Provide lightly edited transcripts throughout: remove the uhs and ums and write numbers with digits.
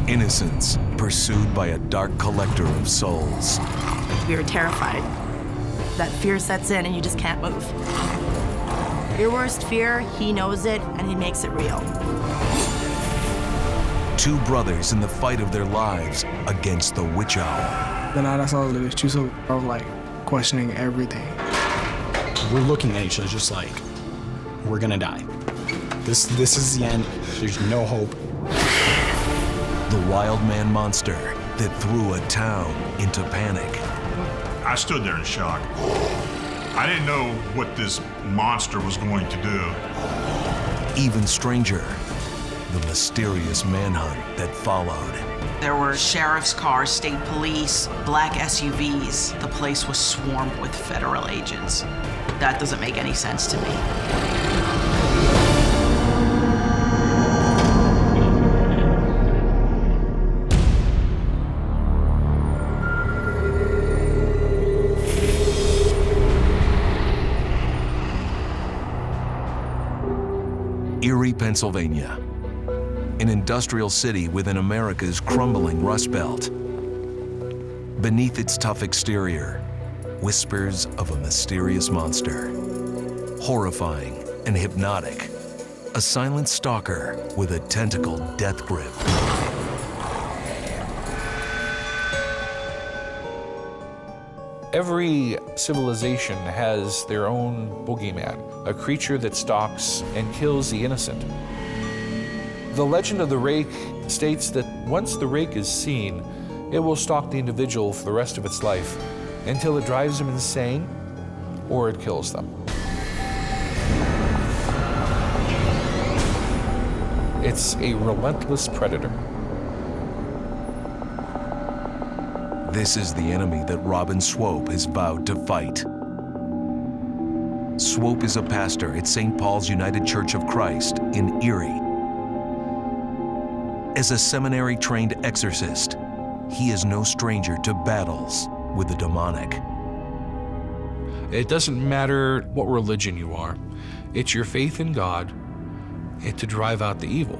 Innocence pursued by a dark collector of souls. We were terrified. That fear sets in and you just can't move. Your worst fear, he knows it and he makes it real. Two brothers in the fight of their lives against the witch owl. The night I saw the Lechuza, I was like questioning everything. We're looking at each other just like, we're gonna die. This is the end. There's no hope. The wild man monster that threw a town into panic. I stood there in shock. I didn't know what this monster was going to do. Even stranger, the mysterious manhunt that followed. There were sheriff's cars, state police, black SUVs. The place was swarmed with federal agents. That doesn't make any sense to me. Erie, Pennsylvania, an industrial city within America's crumbling Rust Belt. Beneath its tough exterior, whispers of a mysterious monster. Horrifying and hypnotic, a silent stalker with a tentacled death grip. Every civilization has their own boogeyman, a creature that stalks and kills the innocent. The legend of the Rake states that once the Rake is seen, it will stalk the individual for the rest of its life until it drives them insane or it kills them. It's a relentless predator. This is the enemy that Robin Swope has vowed to fight. Swope is a pastor at St. Paul's United Church of Christ in Erie. As a seminary-trained exorcist, he is no stranger to battles with the demonic. It doesn't matter what religion you are. It's your faith in God and to drive out the evil,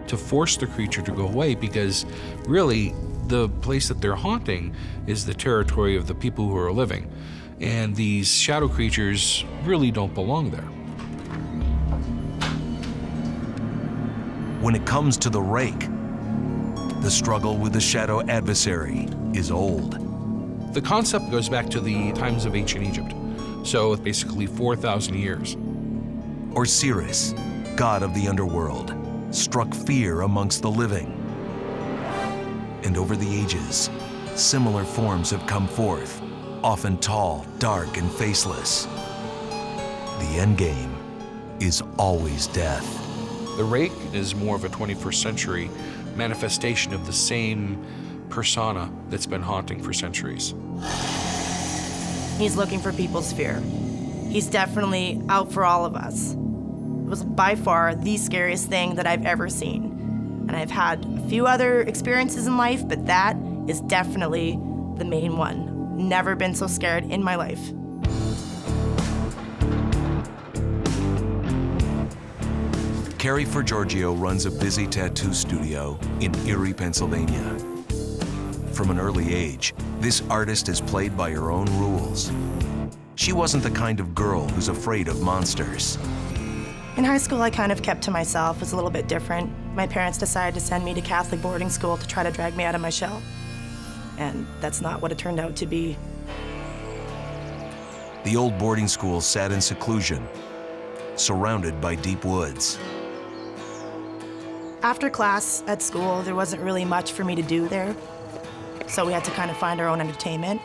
to force the creature to go away, because really, the place that they're haunting is the territory of the people who are living. And these shadow creatures really don't belong there. When it comes to the Rake, the struggle with the shadow adversary is old. The concept goes back to the times of ancient Egypt. So basically 4,000 years. Osiris, god of the underworld, struck fear amongst the living. And over the ages, similar forms have come forth, often tall, dark, and faceless. The endgame is always death. The Rake is more of a 21st century manifestation of the same persona that's been haunting for centuries. He's looking for people's fear. He's definitely out for all of us. It was by far the scariest thing that I've ever seen. And I've had a few other experiences in life, but that is definitely the main one. Never been so scared in my life. Carri Forgorgio runs a busy tattoo studio in Erie, Pennsylvania. From an early age, this artist has played by her own rules. She wasn't the kind of girl who's afraid of monsters. In high school, I kind of kept to myself. It was a little bit different. My parents decided to send me to Catholic boarding school to try to drag me out of my shell. And that's not what it turned out to be. The old boarding school sat in seclusion, surrounded by deep woods. After class at school, there wasn't really much for me to do there. So we had to kind of find our own entertainment.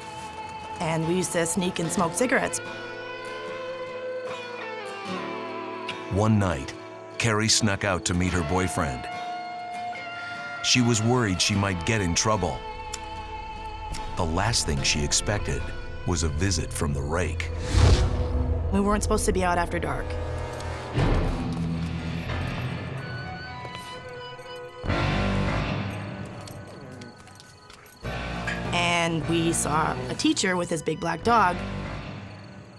And we used to sneak and smoke cigarettes. One night, Carri snuck out to meet her boyfriend. She was worried she might get in trouble. The last thing she expected was a visit from the Rake. We weren't supposed to be out after dark. And we saw a teacher with his big black dog.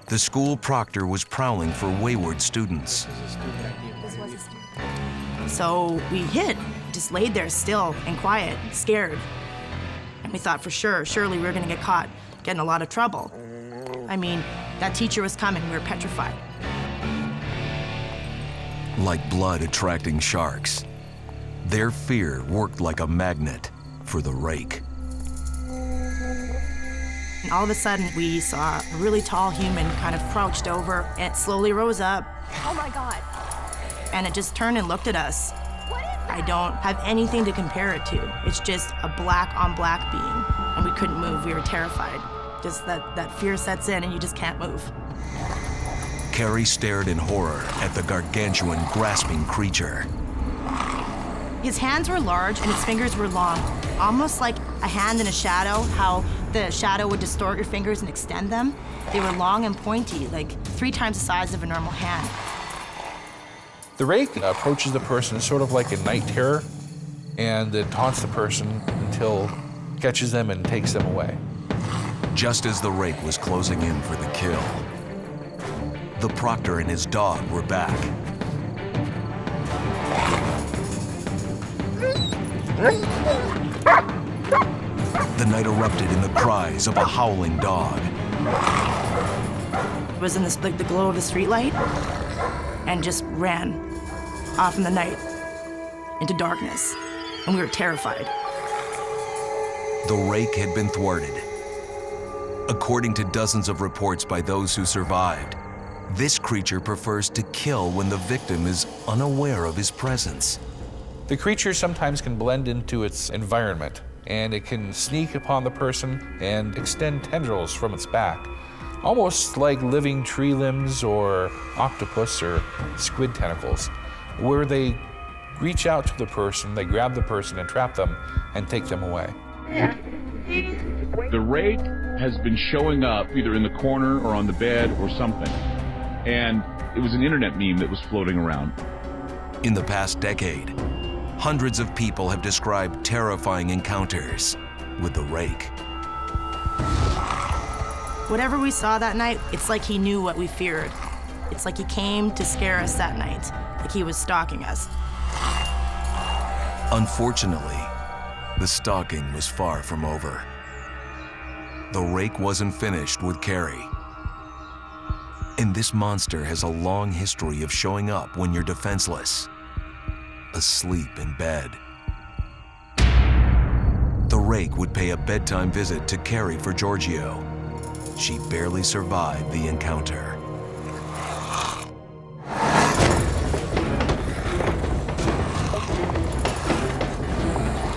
The school proctor was prowling for wayward students. So we hid, just laid there still and quiet, scared. And we thought for sure, surely we were gonna get caught, get in a lot of trouble. I mean, that teacher was coming, we were petrified. Like blood attracting sharks, their fear worked like a magnet for the Rake. And all of a sudden, we saw a really tall human kind of crouched over, and it slowly rose up. Oh my God. And it just turned and looked at us. What is that? I don't have anything to compare it to. It's just a black on black being, and we couldn't move. We were terrified. Just that fear sets in and you just can't move. Carri stared in horror at the gargantuan, grasping creature. His hands were large and his fingers were long, almost like a hand in a shadow, how the shadow would distort your fingers and extend them. They were long and pointy, like 3 times the size of a normal hand. The Rake approaches the person sort of like a night terror, and it taunts the person until it catches them and takes them away. Just as the Rake was closing in for the kill, the proctor and his dog were back. The night erupted in the cries of a howling dog. It was in the glow of the streetlight and just ran off in the night into darkness, and we were terrified. The Rake had been thwarted. According to dozens of reports by those who survived, this creature prefers to kill when the victim is unaware of his presence. The creature sometimes can blend into its environment, and it can sneak upon the person and extend tendrils from its back, almost like living tree limbs or octopus or squid tentacles, where they reach out to the person, they grab the person and trap them and take them away. The Rake has been showing up either in the corner or on the bed or something. And it was an internet meme that was floating around. In the past decade, hundreds of people have described terrifying encounters with the Rake. Whatever we saw that night, it's like he knew what we feared. It's like he came to scare us that night, like he was stalking us. Unfortunately, the stalking was far from over. The Rake wasn't finished with Carri. And this monster has a long history of showing up when you're defenseless, asleep in bed. The Rake would pay a bedtime visit to Carri Forgorgio. She barely survived the encounter.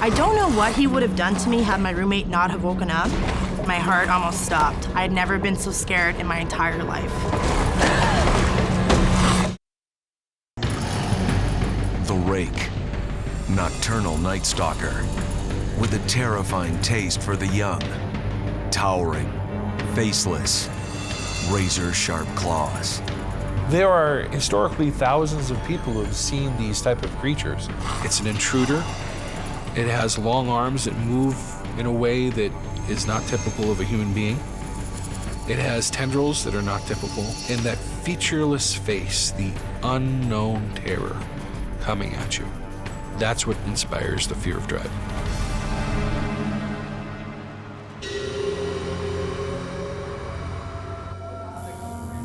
I don't know what he would have done to me had my roommate not have woken up. My heart almost stopped. I had never been so scared in my entire life. The Rake, nocturnal night stalker, with a terrifying taste for the young, towering, faceless, razor-sharp claws. There are historically thousands of people who have seen these type of creatures. It's an intruder. It has long arms that move in a way that is not typical of a human being. It has tendrils that are not typical, and that featureless face, the unknown terror coming at you. That's what inspires the fear of dread.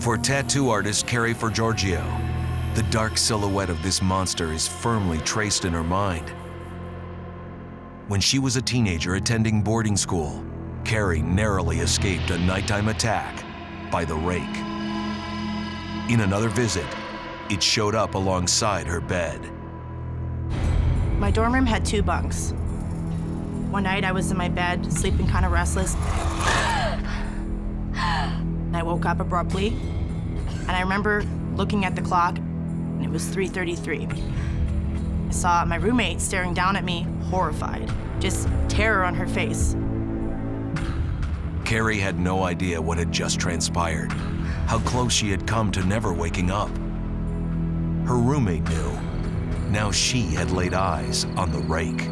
For tattoo artist Carri Forgorgio, the dark silhouette of this monster is firmly traced in her mind. When she was a teenager attending boarding school, Carri narrowly escaped a nighttime attack by the Rake. In another visit, it showed up alongside her bed. My dorm room had 2 bunks. One night I was in my bed, sleeping kind of restless. And I woke up abruptly, and I remember looking at the clock, and it was 3:33. I saw my roommate staring down at me, horrified, just terror on her face. Carri had no idea what had just transpired, how close she had come to never waking up. Her roommate knew. Now she had laid eyes on the Rake.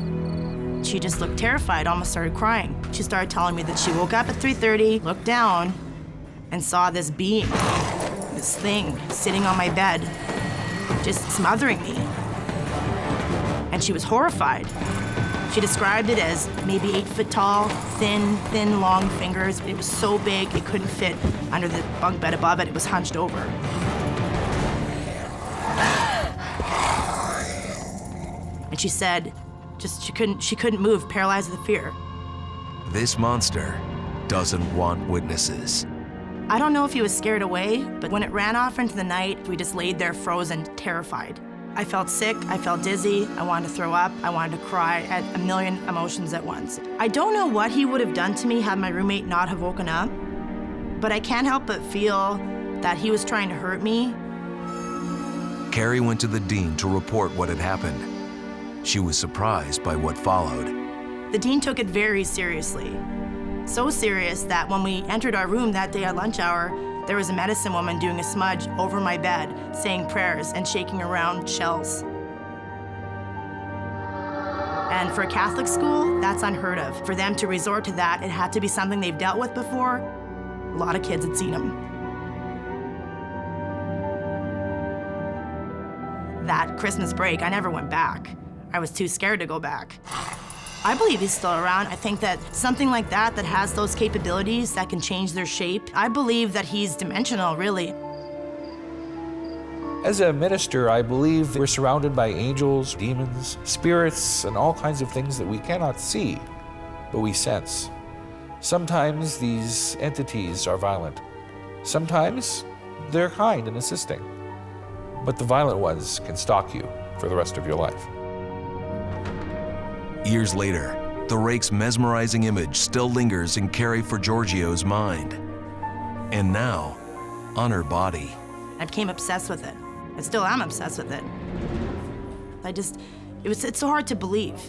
She just looked terrified, almost started crying. She started telling me that she woke up at 3:30, looked down, and saw this being, this thing, sitting on my bed, just smothering me. and she was horrified. She described it as maybe 8 foot tall, thin, long fingers. It was so big it couldn't fit under the bunk bed above it. It was hunched over. And she said, she couldn't move, paralyzed with fear. This monster doesn't want witnesses. I don't know if he was scared away, but when it ran off into the night, we just laid there frozen, terrified. I felt sick, I felt dizzy, I wanted to throw up, I wanted to cry, I had a million emotions at once. I don't know what he would have done to me had my roommate not have woken up, but I can't help but feel that he was trying to hurt me. Carri went to the dean to report what had happened. She was surprised by what followed. The dean took it very seriously. So serious that when we entered our room that day at lunch hour, there was a medicine woman doing a smudge over my bed, saying prayers and shaking around shells. And for a Catholic school, that's unheard of. For them to resort to that, it had to be something they've dealt with before. A lot of kids had seen them. That Christmas break, I never went back. I was too scared to go back. I believe he's still around. I think that something like that has those capabilities that can change their shape, I believe that he's dimensional, really. As a minister, I believe we're surrounded by angels, demons, spirits, and all kinds of things that we cannot see, but we sense. Sometimes these entities are violent. Sometimes they're kind and assisting. But the violent ones can stalk you for the rest of your life. Years later, the Rake's mesmerizing image still lingers in Carri Forgorgio's mind. And now, on her body. I became obsessed with it. I still am obsessed with it. It's so hard to believe.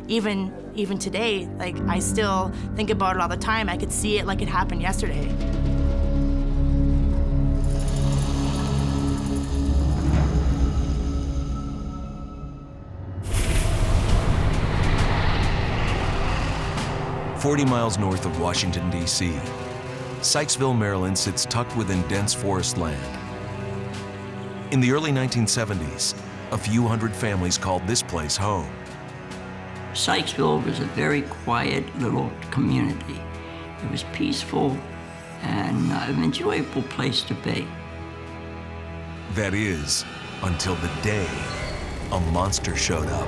Even today, like, I still think about it all the time. I could see it like it happened yesterday. "40 miles north of Washington, D.C., Sykesville, Maryland sits tucked within dense forest land. In the early 1970s, a few hundred families called this place home. Sykesville was a very quiet little community. It was peaceful and an enjoyable place to be. That is, until the day a monster showed up.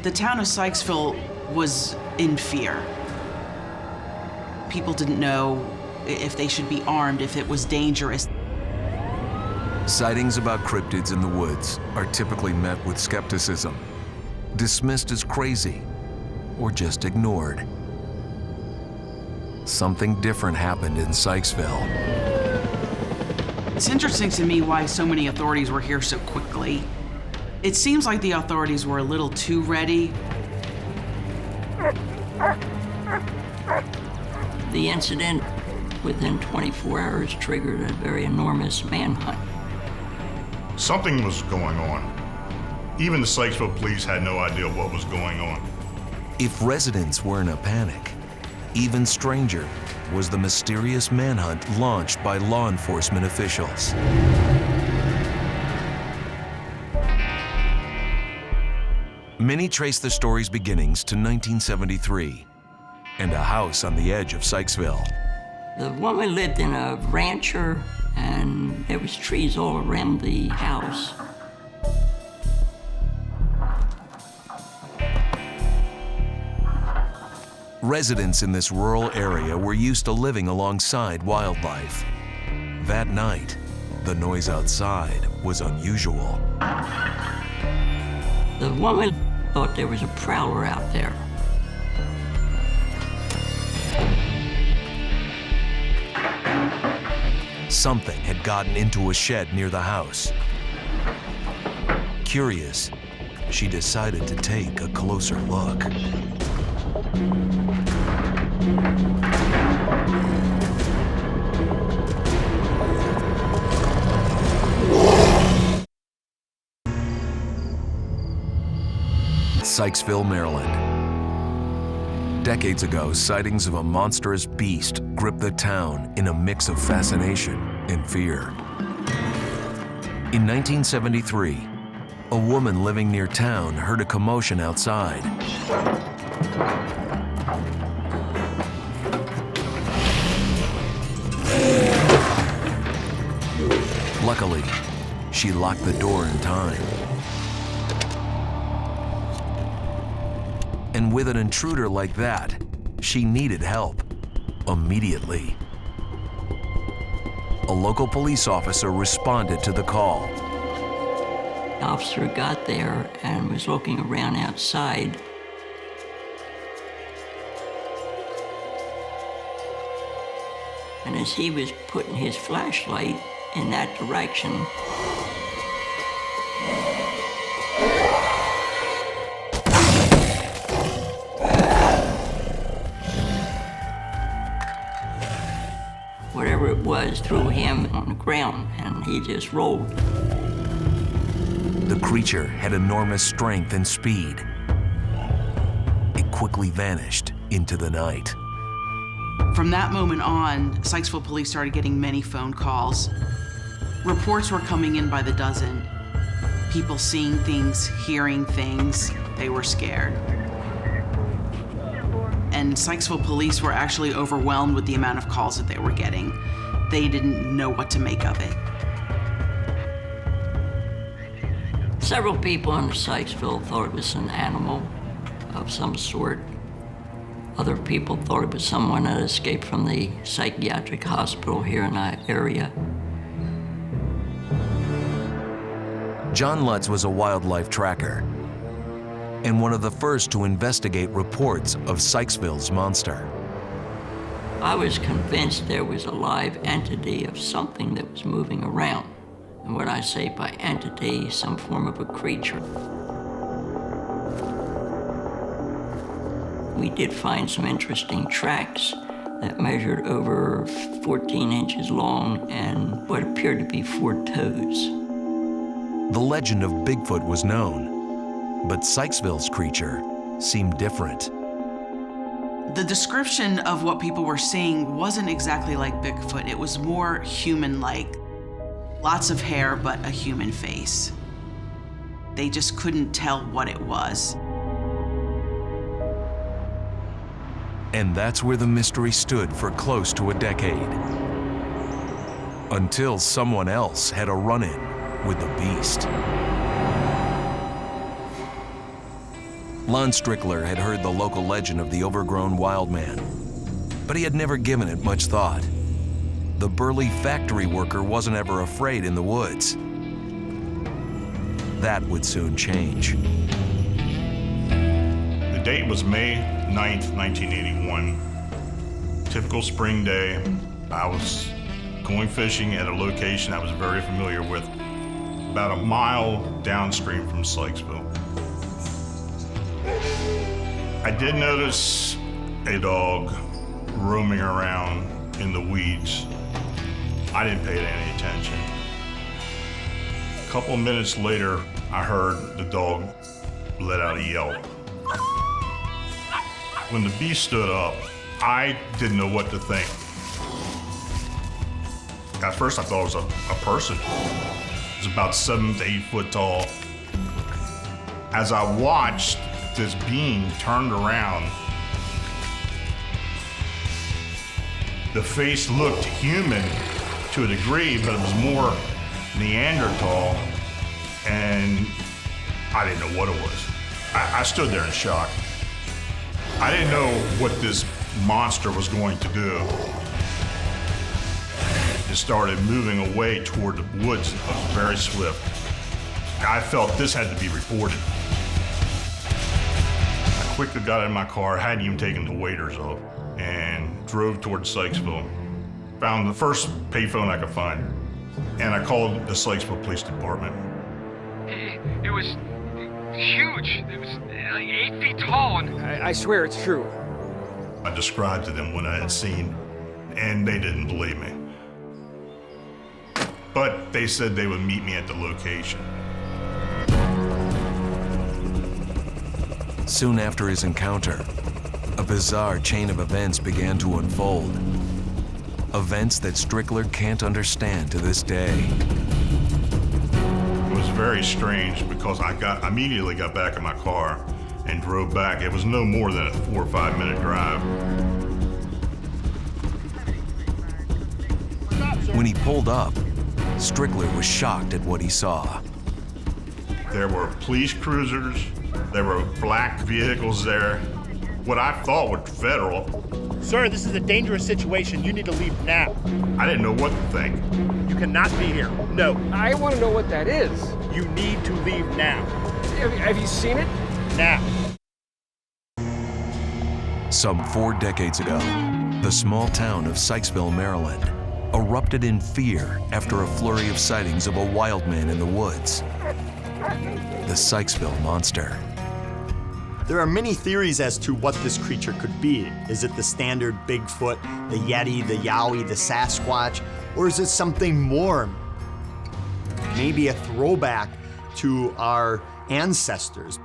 The town of Sykesville was in fear. People didn't know if they should be armed, if it was dangerous. Sightings about cryptids in the woods are typically met with skepticism, dismissed as crazy, or just ignored. Something different happened in Sykesville. It's interesting to me why so many authorities were here so quickly. It seems like the authorities were a little too ready. The incident within 24 hours triggered a very enormous manhunt. Something was going on. Even the Sykesville police had no idea what was going on. If residents were in a panic, even stranger was the mysterious manhunt launched by law enforcement officials. Many trace the story's beginnings to 1973 and a house on the edge of Sykesville. The woman lived in a rancher, and there was trees all around the house. Residents in this rural area were used to living alongside wildlife. That night, the noise outside was unusual. The woman thought there was a prowler out there. Something had gotten into a shed near the house. Curious, she decided to take a closer look. Sykesville, Maryland. Decades ago, sightings of a monstrous beast gripped the town in a mix of fascination and fear. In 1973, a woman living near town heard a commotion outside. Luckily, she locked the door in time. And with an intruder like that, she needed help immediately. A local police officer responded to the call. The officer got there and was looking around outside. And as he was putting his flashlight in that direction, whatever it was threw him on the ground, and he just rolled. The creature had enormous strength and speed. It quickly vanished into the night. From that moment on, Sykesville police started getting many phone calls. Reports were coming in by the dozen. People seeing things, hearing things. They were scared. And Sykesville police were actually overwhelmed with the amount of calls that they were getting. They didn't know what to make of it. Several people in Sykesville thought it was an animal of some sort. Other people thought it was someone that escaped from the psychiatric hospital here in our area. John Lutz was a wildlife tracker and one of the first to investigate reports of Sykesville's monster. I was convinced there was a live entity of something that was moving around. And what I say by entity, some form of a creature. We did find some interesting tracks that measured over 14 inches long and what appeared to be 4 toes. The legend of Bigfoot was known, but Sykesville's creature seemed different. The description of what people were seeing wasn't exactly like Bigfoot. It was more human-like. Lots of hair, but a human face. They just couldn't tell what it was. And that's where the mystery stood for close to a decade. Until someone else had a run-in with the beast. Lon Strickler had heard the local legend of the overgrown wild man, but he had never given it much thought. The burly factory worker wasn't ever afraid in the woods. That would soon change. The date was May 9th, 1981. Typical spring day. I was going fishing at a location I was very familiar with, about a mile downstream from Sykesville. I did notice a dog roaming around in the weeds. I didn't pay it any attention. A couple of minutes later, I heard the dog let out a yelp. When the beast stood up, I didn't know what to think. At first, I thought it was a person. It was about 7 to 8 foot tall. As I watched, this being turned around. The face looked human to a degree, but it was more Neanderthal, and I didn't know what it was. I stood there in shock. I didn't know what this monster was going to do. It started moving away toward the woods. It was very swift. I felt this had to be reported. I quickly got in my car, hadn't even taken the waders off, and drove towards Sykesville. Found the first payphone I could find, and I called the Sykesville Police Department. It was huge. It was like 8 feet tall, and I swear it's true. I described to them what I had seen, and they didn't believe me. But they said they would meet me at the location. Soon after his encounter, a bizarre chain of events began to unfold. Events that Strickler can't understand to this day. It was very strange because I immediately got back in my car and drove back. It was no more than a 4 or 5 minute drive. When he pulled up, Strickler was shocked at what he saw. There were police cruisers, there were black vehicles there, what I thought were federal. Sir, this is a dangerous situation. You need to leave now. I didn't know what to think. You cannot be here. No. I want to know what that is. You need to leave now. Have you seen it? Now. Some 4 decades ago, the small town of Sykesville, Maryland, erupted in fear after a flurry of sightings of a wild man in the woods. The Sykesville Monster. There are many theories as to what this creature could be. Is it the standard Bigfoot, the Yeti, the Yowie, the Sasquatch, or is it something more? Maybe a throwback to our ancestors.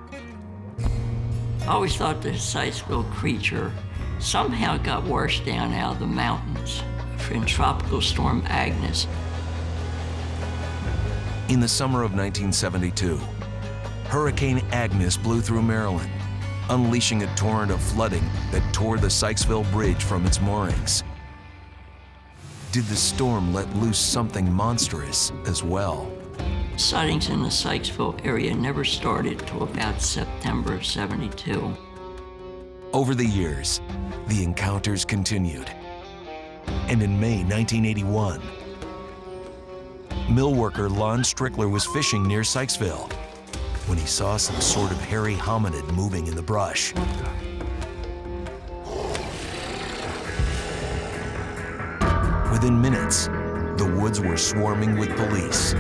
I always thought the Sykesville creature somehow got washed down out of the mountains in Tropical Storm Agnes. In the summer of 1972, Hurricane Agnes blew through Maryland, unleashing a torrent of flooding that tore the Sykesville Bridge from its moorings. Did the storm let loose something monstrous as well? Sightings in the Sykesville area never started till about September of '72. Over the years, the encounters continued. And in May 1981, mill worker Lon Strickler was fishing near Sykesville when he saw some sort of hairy hominid moving in the brush. Within minutes, the woods were swarming with police.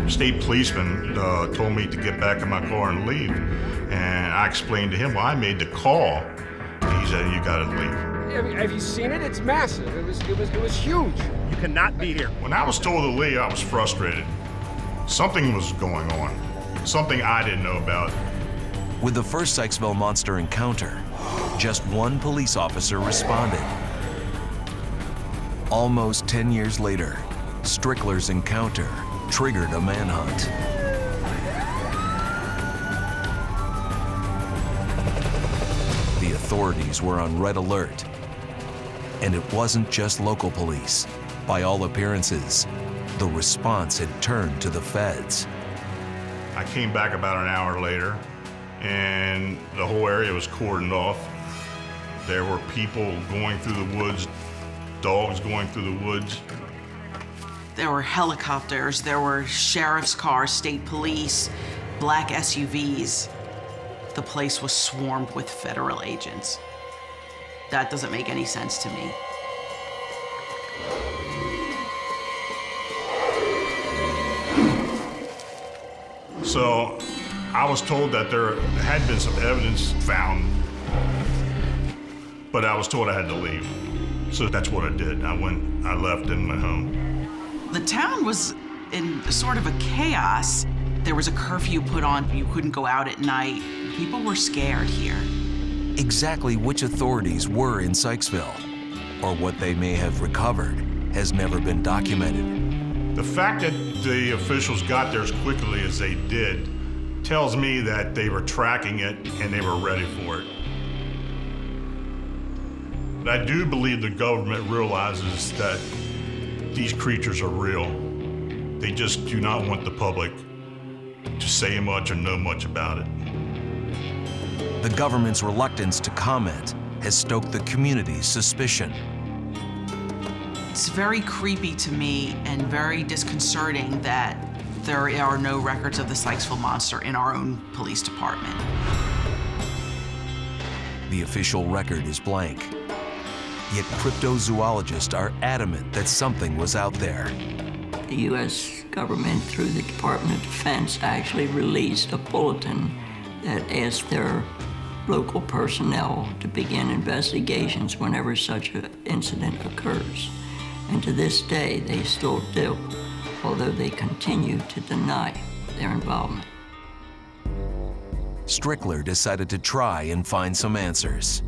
State policeman told me to get back in my car and leave. And I explained to him, well, I made the call. And he said, you gotta leave. Have you seen it? It's massive. It was huge. You cannot be here. When I was told to leave, I was frustrated. Something was going on. Something I didn't know about. With the first Sykesville monster encounter, just one police officer responded. Almost 10 years later, Strickler's encounter triggered a manhunt. The authorities were on red alert. And it wasn't just local police. By all appearances, the response had turned to the feds. I came back about an hour later, and the whole area was cordoned off. There were people going through the woods, dogs going through the woods. There were helicopters, there were sheriff's cars, state police, black SUVs. The place was swarmed with federal agents. That doesn't make any sense to me. So I was told that there had been some evidence found, but I was told I had to leave. So that's what I did. I left and went home. The town was in sort of a chaos. There was a curfew put on. You couldn't go out at night. People were scared here. Exactly which authorities were in Sykesville, or what they may have recovered, has never been documented. The fact that the officials got there as quickly as they did tells me that they were tracking it and they were ready for it. But I do believe the government realizes that these creatures are real. They just do not want the public to say much or know much about it. The government's reluctance to comment has stoked the community's suspicion. It's very creepy to me and very disconcerting that there are no records of the Sykesville monster in our own police department. The official record is blank. Yet cryptozoologists are adamant that something was out there. The U.S. government, through the Department of Defense, actually released a bulletin that asked their local personnel to begin investigations whenever such an incident occurs. And to this day, they still do, although they continue to deny their involvement. Strickler decided to try and find some answers.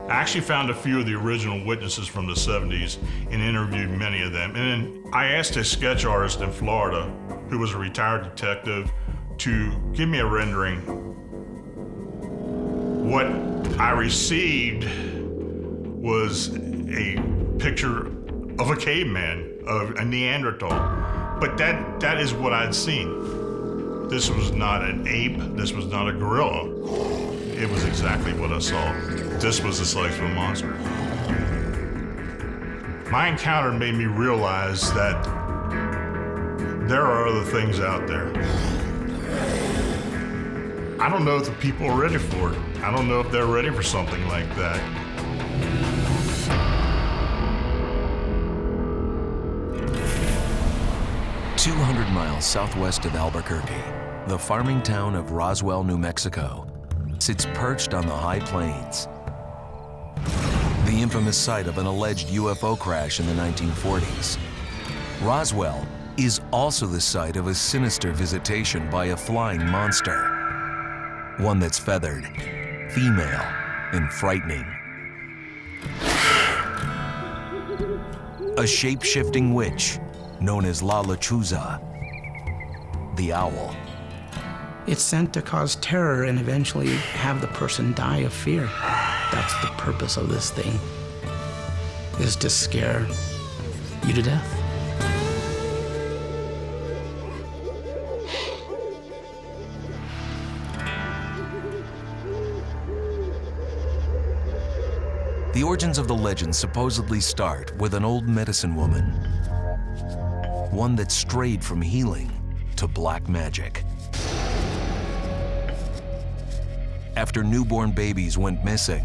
I actually found a few of the original witnesses from the 70s and interviewed many of them. And then I asked a sketch artist in Florida, who was a retired detective, to give me a rendering. What I received was a picture of a caveman, of a Neanderthal. But that is what I'd seen. This was not an ape, this was not a gorilla. It was exactly what I saw. This was the Sykesville monster. My encounter made me realize that there are other things out there. I don't know if the people are ready for it. I don't know if they're ready for something like that. "200 miles southwest of Albuquerque, the farming town of Roswell, New Mexico, sits perched on the high plains. The infamous site of an alleged UFO crash in the 1940s. Roswell is also the site of a sinister visitation by a flying monster. One that's feathered, female, and frightening. A shape-shifting witch known as La Lechuza, the owl. It's sent to cause terror and eventually have the person die of fear. That's the purpose of this thing, is to scare you to death. The origins of the legend supposedly start with an old medicine woman, one that strayed from healing to black magic. After newborn babies went missing,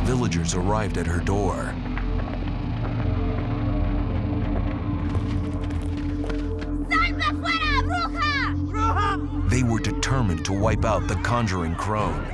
villagers arrived at her door. They were determined to wipe out the conjuring crone.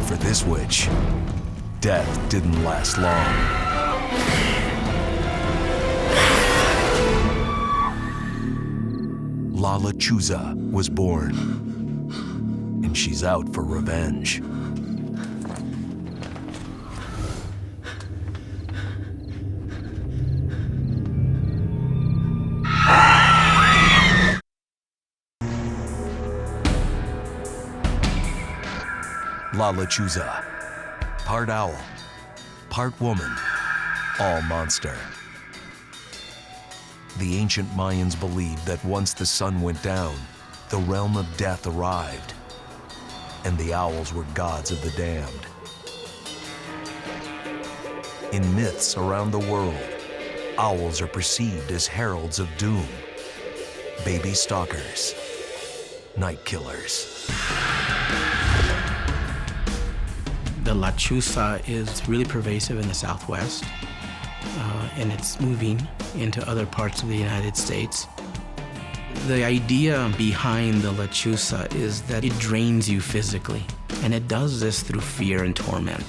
For this witch, death didn't last long. La Lechuza was born, and she's out for revenge. La Lechuza, part owl, part woman, all monster. The ancient Mayans believed that once the sun went down, the realm of death arrived, and the owls were gods of the damned. In myths around the world, owls are perceived as heralds of doom, baby stalkers, night killers. The Lechuza is really pervasive in the Southwest, and it's moving into other parts of the United States. The idea behind the Lechuza is that it drains you physically, and it does this through fear and torment.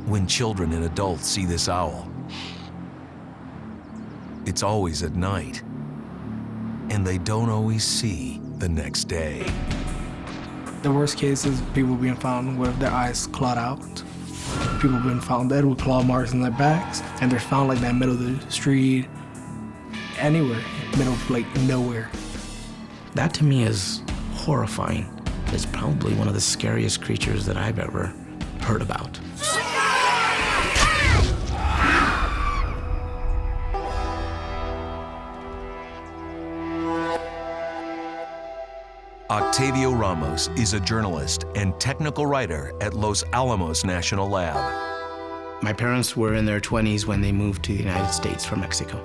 When children and adults see this owl, it's always at night, and they don't always see the next day. The worst case is people being found with their eyes clawed out. People being found dead with claw marks in their backs, and they're found like that middle of the street, anywhere, middle of like nowhere. That to me is horrifying. It's probably one of the scariest creatures that I've ever heard about. Octavio Ramos is a journalist and technical writer at Los Alamos National Lab. My parents were in their 20s when they moved to the United States from Mexico.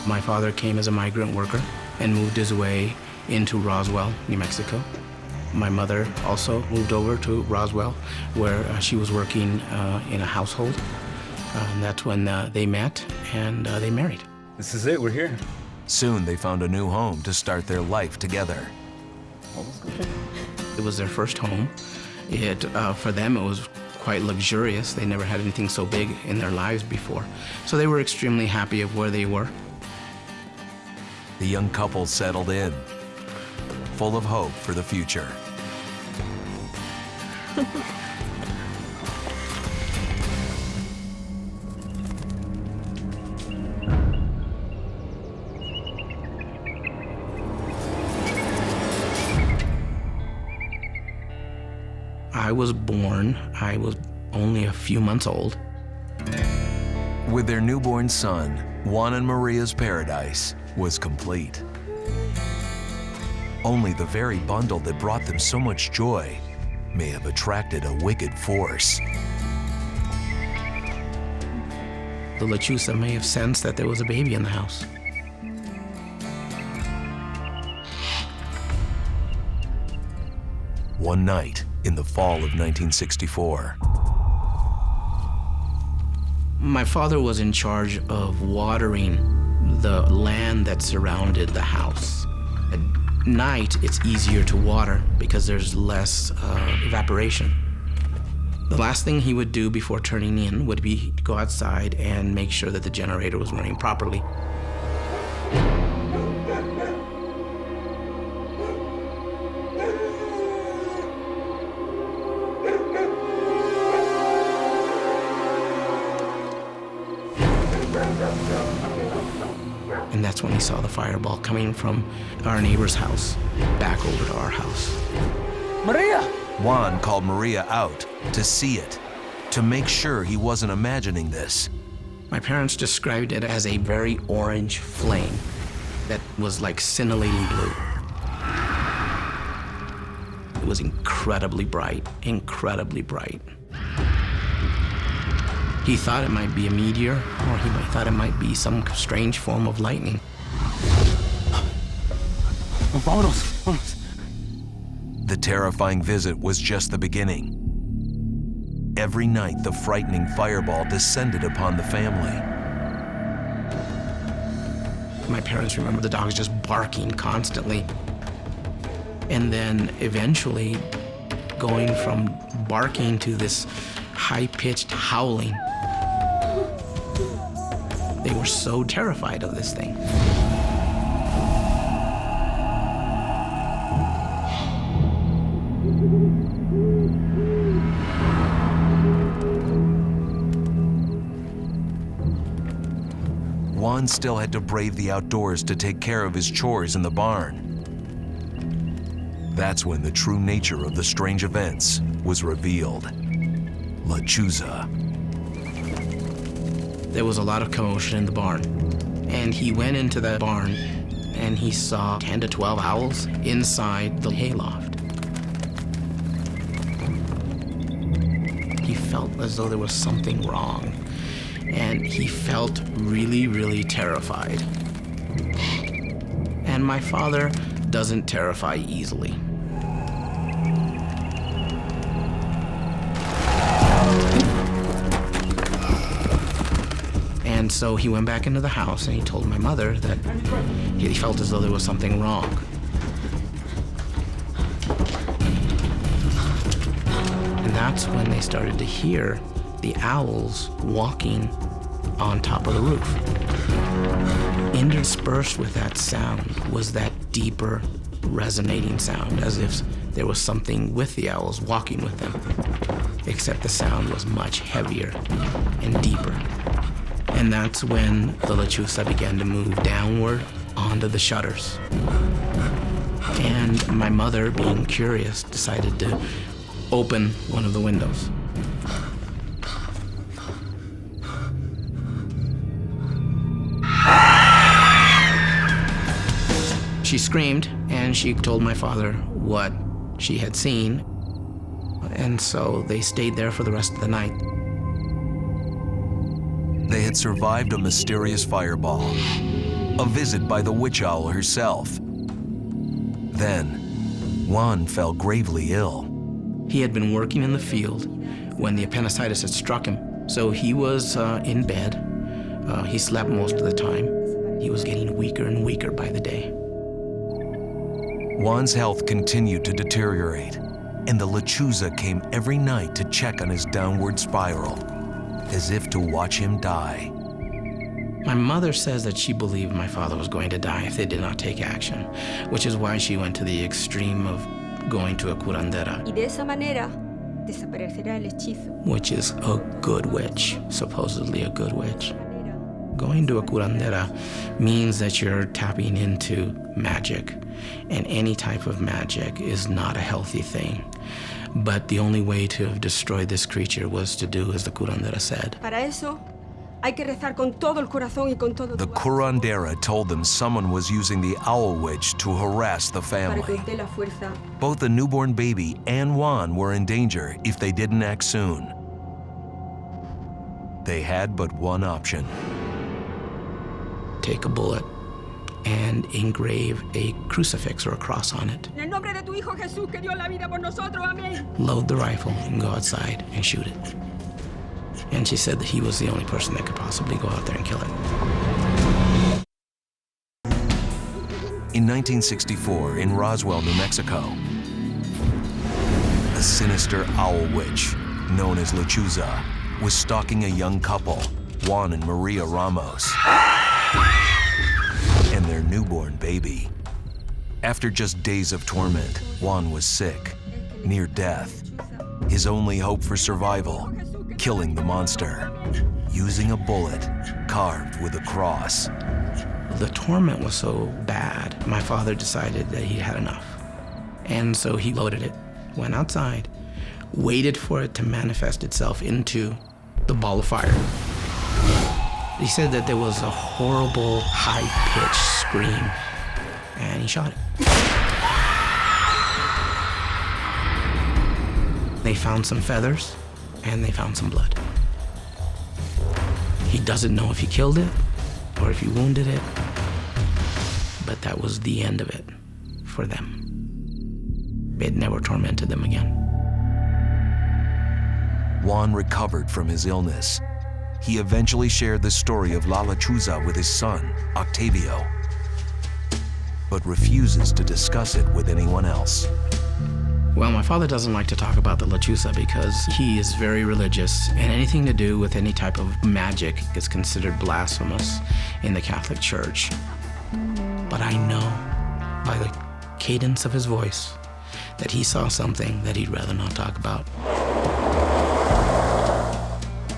My father came as a migrant worker. and moved his way into Roswell, New Mexico. My mother also moved over to Roswell, where she was working in a household. And that's when they met and they married. This is it, we're here. Soon they found a new home to start their life together. It was their first home. For them, it was quite luxurious. They never had anything so big in their lives before. So they were extremely happy of where they were. The young couple settled in, full of hope for the future. I was born, I was only a few months old. With their newborn son, Juan and Maria's paradise was complete. Only the very bundle that brought them so much joy may have attracted a wicked force. The Lechuza may have sensed that there was a baby in the house. One night in the fall of 1964. My father was in charge of watering the land that surrounded the house. At night, it's easier to water because there's less evaporation. The last thing he would do before turning in would be go outside and make sure that the generator was running properly. And that's when he saw the fireball coming from our neighbor's house back over to our house. Maria! Juan called Maria out to see it, to make sure he wasn't imagining this. My parents described it as a very orange flame that was like scintillating blue. It was incredibly bright, incredibly bright. He thought it might be a meteor, or he thought it might be some strange form of lightning. Vámonos, vámonos. The terrifying visit was just the beginning. Every night, the frightening fireball descended upon the family. My parents remember the dogs just barking constantly. And then eventually going from barking to this high-pitched howling. They were so terrified of this thing. Juan still had to brave the outdoors to take care of his chores in the barn. That's when the true nature of the strange events was revealed. Lechuza. There was a lot of commotion in the barn. And he went into that barn and he saw 10 to 12 owls inside the hayloft. He felt as though there was something wrong. And he felt really, really terrified. And my father doesn't terrify easily. And so he went back into the house and he told my mother that he felt as though there was something wrong. And that's when they started to hear the owls walking on top of the roof. Interspersed with that sound was that deeper, resonating sound, as if there was something with the owls walking with them, except the sound was much heavier and deeper. And that's when the Lechuza began to move downward onto the shutters. And my mother, being curious, decided to open one of the windows. She screamed, and she told my father what she had seen. And so they stayed there for the rest of the night. They had survived a mysterious fireball, a visit by the witch owl herself. Then, Juan fell gravely ill. He had been working in the field when the appendicitis had struck him. So he was in bed. He slept most of the time. He was getting weaker and weaker by the day. Juan's health continued to deteriorate, and the Lechuza came every night to check on his downward spiral, as if to watch him die. My mother says that she believed my father was going to die if they did not take action, which is why she went to the extreme of going to a curandera, Y de esa manera desaparecerá el hechizo. which is a good witch, supposedly a good witch. Going to a curandera means that you're tapping into magic, and any type of magic is not a healthy thing. But the only way to have destroyed this creature was to do as the curandera said. Para eso hay que rezar con todo el corazón y con todo The curandera told them someone was using the owl witch to harass the para que family. os dé la fuerza. Both the newborn baby and Juan were in danger if they didn't act soon. They had but one option. Take a bullet and engrave a crucifix or a cross on it. En el nombre de tu Hijo Jesús, que dio la vida por nosotros, amén. Load the rifle and go outside and shoot it. And she said that he was the only person that could possibly go out there and kill it. In 1964, in Roswell, New Mexico, a sinister owl witch, known as Lechuza, was stalking a young couple, Juan and Maria Ramos, and their newborn baby. After just days of torment, Juan was sick, near death. His only hope for survival, killing the monster, using a bullet carved with a cross. The torment was so bad, my father decided that he had enough. And so he loaded it, went outside, waited for it to manifest itself into the ball of fire. He said that there was a horrible, high-pitched scream, and he shot it. They found some feathers, and they found some blood. He doesn't know if he killed it or if he wounded it, but that was the end of it for them. It never tormented them again. Juan recovered from his illness. He eventually shared the story of La Lechuza with his son, Octavio, but refuses to discuss it with anyone else. Well, my father doesn't like to talk about the Lechuza because he is very religious, and anything to do with any type of magic is considered blasphemous in the Catholic Church. But I know by the cadence of his voice that he saw something that he'd rather not talk about.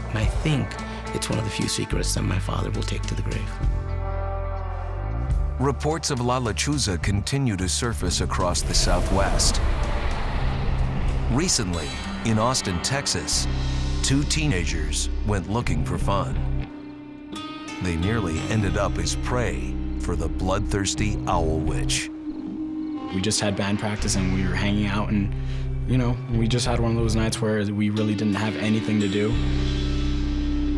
And I think it's one of the few secrets that my father will take to the grave. Reports of La Lechuza continue to surface across the Southwest. Recently, in Austin, Texas, 2 teenagers went looking for fun. They nearly ended up as prey for the bloodthirsty owl witch. We just had band practice and we were hanging out, and you know, we just had one of those nights where we really didn't have anything to do.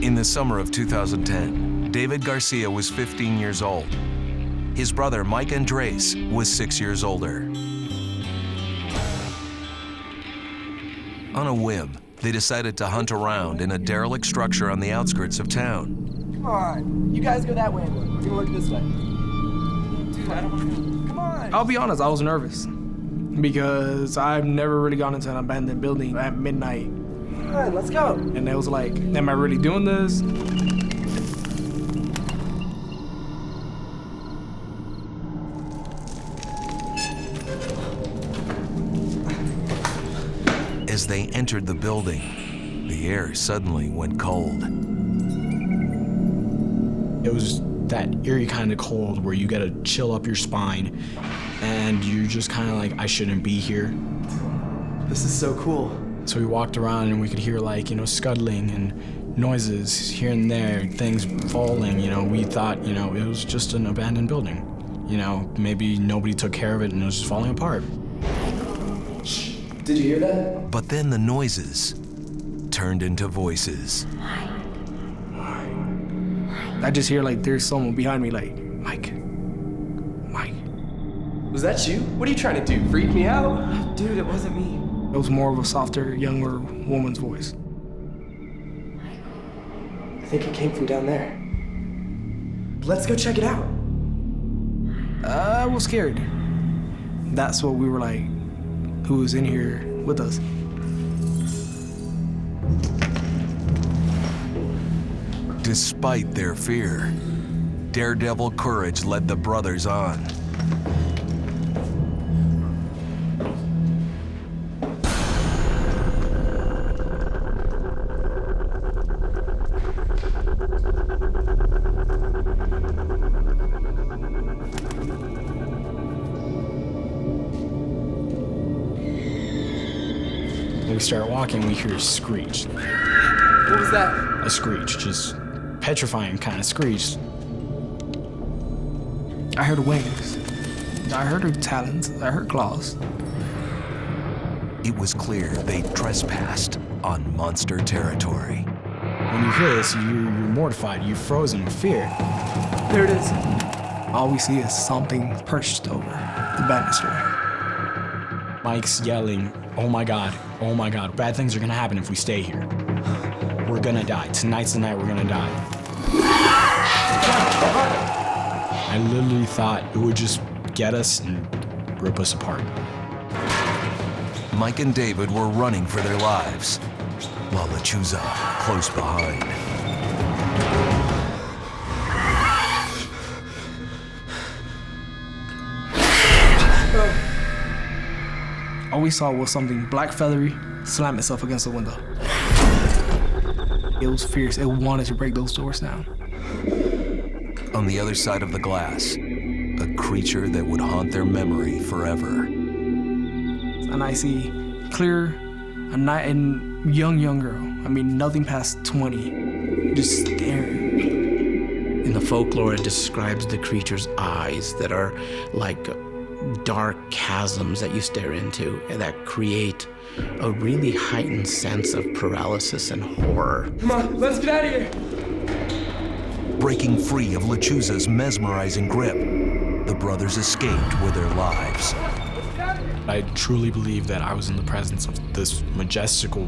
In the summer of 2010, David Garcia was 15 years old. His brother, Mike Andres, was 6 years older. On a whim, they decided to hunt around in a derelict structure on the outskirts of town. Come on, you guys go that way. We're gonna look this way. Dude, I don't wanna go. Come on. I'll be honest, I was nervous because I've never really gone into an abandoned building at midnight. Come on, let's go. And it was like, am I really doing this? As they entered the building, the air suddenly went cold. It was that eerie kind of cold where you get a chill up your spine and you're just kind of like, I shouldn't be here. This is so cool. So we walked around and we could hear like, you know, scuttling and noises here and there, things falling, you know. We thought, you know, it was just an abandoned building. You know, maybe nobody took care of it and it was just falling apart. Did you hear that? But then the noises turned into voices. I just hear like there's someone behind me like, Mike. Was that you? What are you trying to do? Freak me out? Dude, it wasn't me. It was more of a softer, younger woman's voice. I think it came from down there. Let's go check it out. I was scared. That's what we were like, who was in here with us. Despite their fear, daredevil courage led the brothers on. When we start walking, we hear a screech. What was that? A screech, just petrifying kind of screech. I heard wings. I heard her talons. I heard claws. It was clear they trespassed on monster territory. When you hear this, you're mortified. You're frozen with fear. There it is. All we see is something perched over the banister. Mike's yelling, oh my God, bad things are gonna happen if we stay here. We're gonna die. Tonight's the night we're gonna die. I literally thought it would just get us and rip us apart. Mike and David were running for their lives, while Lechuza close behind. All we saw was something black feathery slam itself against the window. It was fierce. It wanted to break those doors down. On the other side of the glass, a creature that would haunt their memory forever. And I see clear, a young girl. I mean, nothing past 20, just staring. In the folklore, it describes the creature's eyes that are like dark chasms that you stare into and that create a really heightened sense of paralysis and horror. Come on, let's get out of here. Breaking free of Lechuza's mesmerizing grip, the brothers escaped with their lives. I truly believe that I was in the presence of this majestical,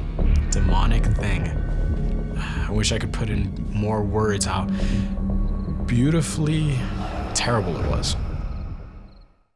demonic thing. I wish I could put in more words how beautifully terrible it was.